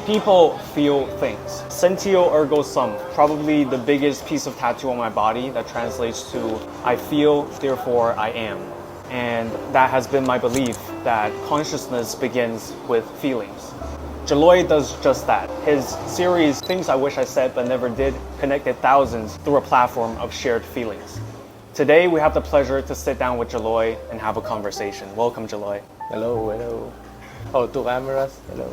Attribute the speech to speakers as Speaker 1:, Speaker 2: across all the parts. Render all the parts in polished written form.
Speaker 1: People feel things. Sentio ergo sum, probably the biggest piece of tattoo on my body that translates to I feel, therefore I am. And that has been my belief that consciousness begins with feelings. Geloy does just that. His series, Things I Wish I Said But Never Did, connected thousands through a platform of shared feelings. Today, we have the pleasure to sit down with Geloy and have a conversation. Welcome, Geloy.
Speaker 2: Hello. Oh, two cameras. Hello.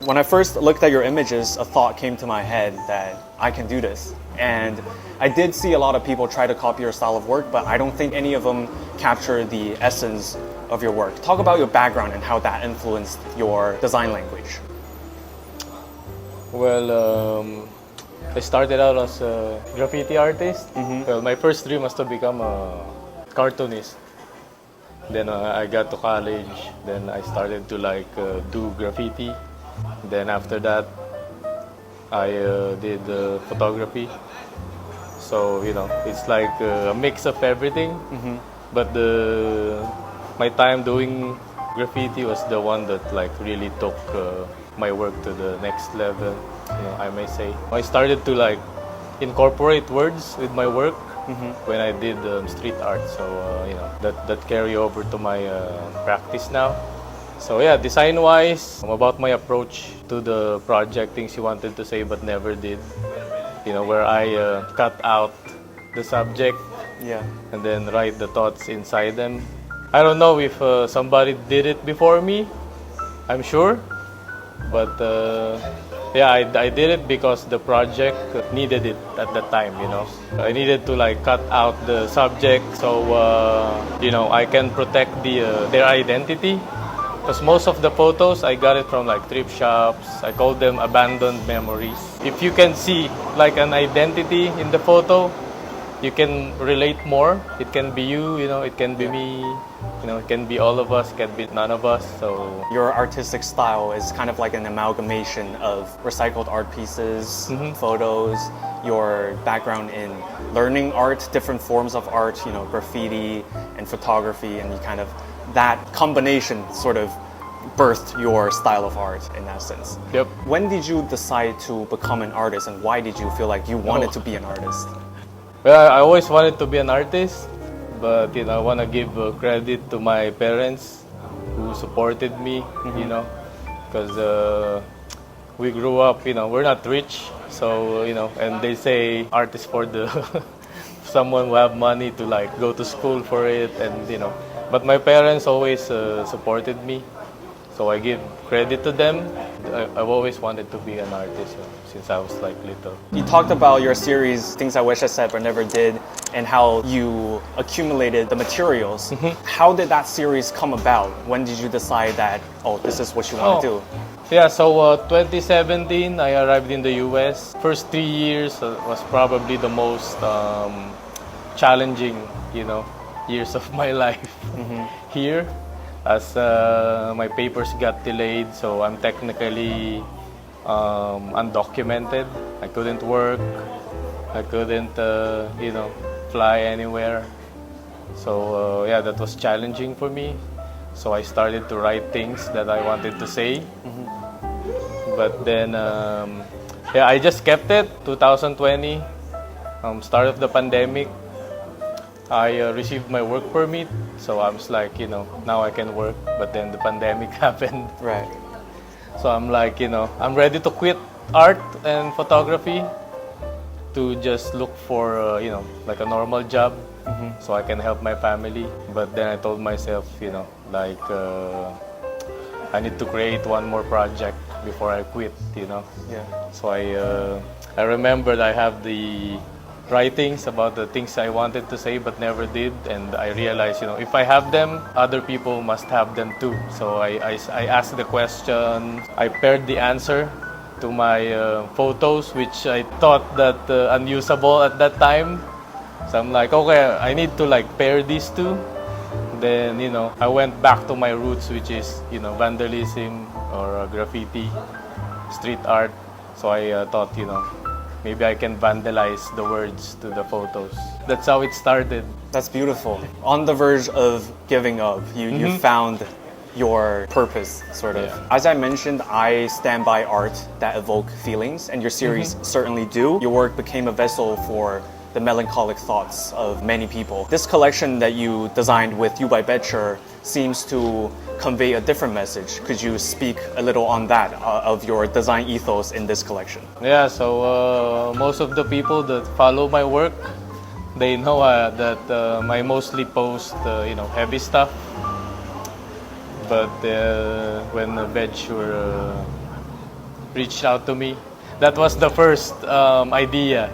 Speaker 1: When I first looked at your images, a thought came to my head that I can do this. And I did see a lot of people try to copy your style of work, but I don't think any of them capture the essence of your work. Talk about your background and how that influenced your design language.
Speaker 2: Well, I started out as a graffiti artist. Well, my first dream was to become a cartoonist. Then I got to college. Then I started to do graffiti. Then after that, I did photography. So it's like a mix of everything. But my time doing graffiti was the one that really took my work to the next level, I may say. I started to incorporate words with my work when I did street art. So that carry over to my practice now. So yeah, design-wise, about my approach to the project, things you wanted to say but never did. Where I cut out the subject and then write the thoughts inside them. I don't know if somebody did it before me, I'm sure. But I did it because the project needed it at that time, I needed to cut out the subject so, I can protect their identity. Because most of the photos, I got it from thrift shops. I call them abandoned memories. If you can see an identity in the photo, you can relate more. It can be you, it can be me, it can be all of us, it can be none of us. So
Speaker 1: your artistic style is kind of like an amalgamation of recycled art pieces, photos, your background in learning art, different forms of art, graffiti and photography, and you kind of that combination sort of birthed your style of art in that sense.
Speaker 2: Yep.
Speaker 1: When did you decide to become an artist, and why did you feel like you wanted to be an artist?
Speaker 2: Well, I always wanted to be an artist, but I want to give credit to my parents who supported me, because we grew up, we're not rich, so and they say art is for the someone who have money to go to school for it, and but my parents always supported me, so I give credit to them. I've always wanted to be an artist since I was little.
Speaker 1: You talked about your series, Things I Wish I Said But Never Did, and how you accumulated the materials. How did that series come about? When did you decide that, this is what you want to do?
Speaker 2: Yeah, so 2017, I arrived in the US. First 3 years was probably the most challenging, years of my life here, as my papers got delayed, so I'm technically undocumented. I couldn't work, I couldn't fly anywhere, so that was challenging for me. So I started to write things that I wanted to say, but then I just kept it. 2020, start of the pandemic, I received my work permit, so I was now I can work. But then the pandemic happened.
Speaker 1: Right.
Speaker 2: So I'm I'm ready to quit art and photography to just look for, a normal job so I can help my family. But then I told myself, I need to create one more project before I quit, Yeah. So I remembered I have the writings about the things I wanted to say but never did, and I realized, if I have them, other people must have them too. So I asked the question, I paired the answer to my photos, which I thought that unusable at that time. So I'm okay, I need to pair these two. Then I went back to my roots, which is vandalism or graffiti, street art. So I thought maybe I can vandalize the words to the photos. That's how it started.
Speaker 1: That's beautiful. On the verge of giving up, you found your purpose, sort of.
Speaker 2: Yeah.
Speaker 1: As I mentioned, I stand by art that evoke feelings, and your series certainly do. Your work became a vessel for the melancholic thoughts of many people. This collection that you designed with You by Betcher seems to convey a different message. Could you speak a little on that, of your design ethos in this collection?
Speaker 2: Yeah, so most of the people that follow my work, they know that I mostly post, heavy stuff. But when Betcher reached out to me, that was the first idea,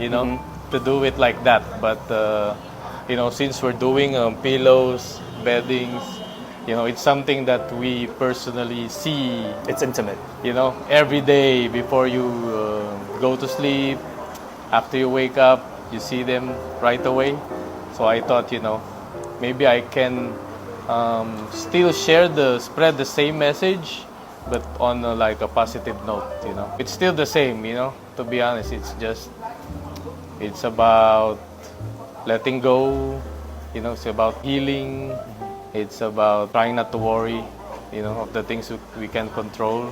Speaker 2: to do it like that. But since we're doing pillows, beddings, it's something that we personally see.
Speaker 1: It's intimate.
Speaker 2: Every day before you go to sleep, after you wake up, you see them right away. So I thought, maybe I can still spread the same message, but on like a positive note. It's still the same. To be honest, it's about letting go. It's about healing. It's about trying not to worry, of the things we can control.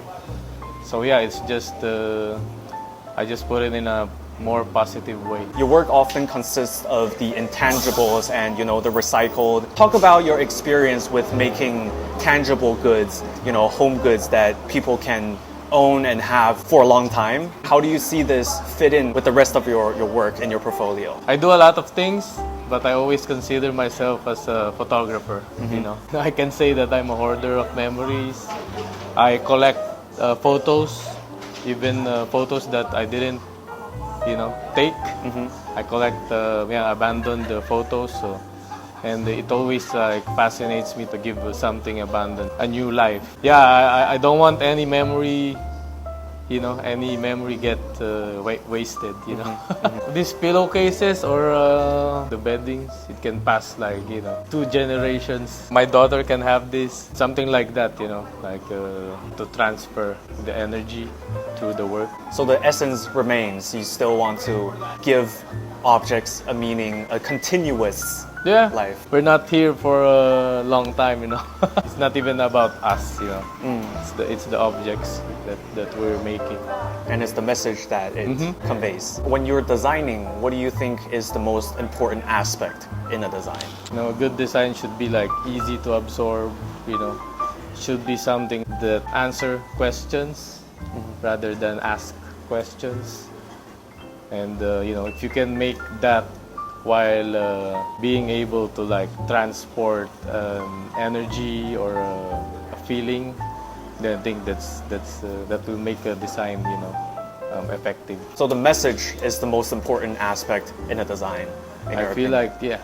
Speaker 2: So yeah, it's just I just put it in a more positive way.
Speaker 1: Your work often consists of the intangibles and the recycled. Talk about your experience with making tangible goods, home goods that people can own and have for a long time. How do you see this fit in with the rest of your work and your portfolio?
Speaker 2: I do a lot of things, but I always consider myself as a photographer. I can say that I'm a hoarder of memories. I collect photos, even photos that I didn't take. I collect abandoned photos. And it always fascinates me to give something abandoned a new life. Yeah, I don't want any memory, get wasted. These pillowcases or the beddings, it can pass like 2 generations. My daughter can have this, something like that. To transfer the energy through the work.
Speaker 1: So the essence remains. You still want to give objects a meaning, a continuous life.
Speaker 2: We're not here for a long time, It's not even about us, It's the objects that we're making.
Speaker 1: And it's the message that it conveys. When you're designing, what do you think is the most important aspect in a design?
Speaker 2: A good design should be like easy to absorb, Should be something that answer questions rather than ask questions. And if you can make that while being able to transport energy or a feeling, then I think that will make a design effective.
Speaker 1: So the message is the most important aspect in a design.
Speaker 2: I feel like, yeah.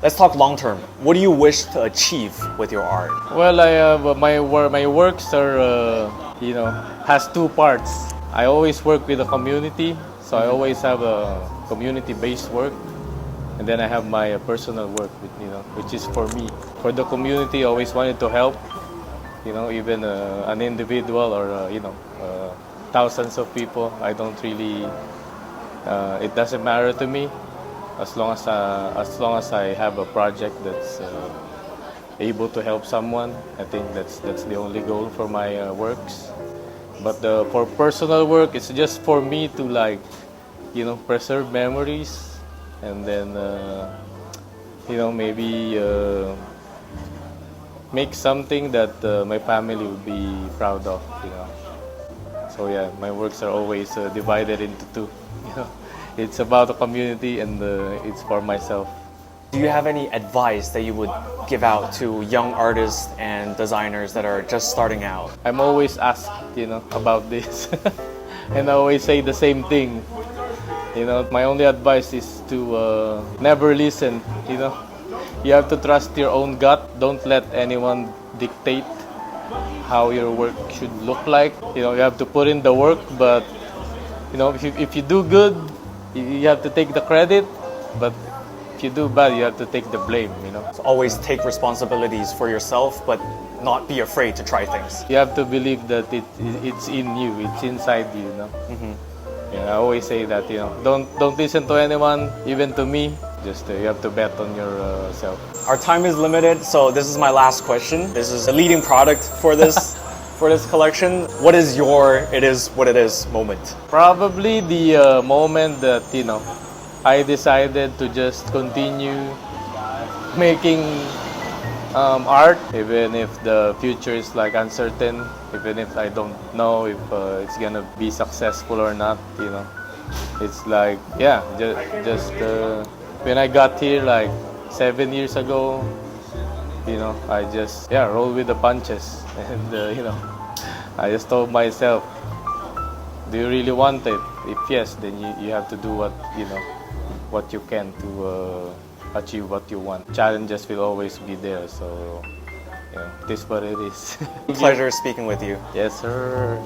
Speaker 1: Let's talk long term. What do you wish to achieve with your art?
Speaker 2: Well, my works are has 2 parts. I always work with a community, so I always have a community-based work, and then I have my personal work, which is for me. For the community, I always wanted to help, even an individual or thousands of people. I don't really. It doesn't matter to me, as long as I have a project that's able to help someone. I think that's the only goal for my works. But for personal work, it's just for me to preserve memories, and then maybe make something that my family would be proud of. So yeah, my works are always divided into 2. It's about the community and it's for myself.
Speaker 1: Do you have any advice that you would give out to young artists and designers that are just starting out?
Speaker 2: I'm always asked, about this, and I always say the same thing. My only advice is to never listen. You have to trust your own gut. Don't let anyone dictate how your work should look like. You have to put in the work, but if you do good, you have to take the credit. But if you do bad, you have to take the blame.
Speaker 1: So always take responsibilities for yourself, but not be afraid to try things.
Speaker 2: You have to believe that it's in you, it's inside you. Yeah, I always say that. Don't listen to anyone, even to me. Just you have to bet on yourself.
Speaker 1: Our time is limited, so this is my last question. This is the leading product for this for this collection. What is your "it is what it is" moment?
Speaker 2: Probably the moment that I decided to just continue making art, even if the future is like uncertain, even if I don't know if it's gonna be successful or not. It's like just when I got here like 7 years ago, I just roll with the punches, and I just told myself, do you really want it? If yes, then you have to do what you can to achieve what you want. Challenges will always be there, so this is what it is.
Speaker 1: Pleasure speaking with you.
Speaker 2: Yes, sir.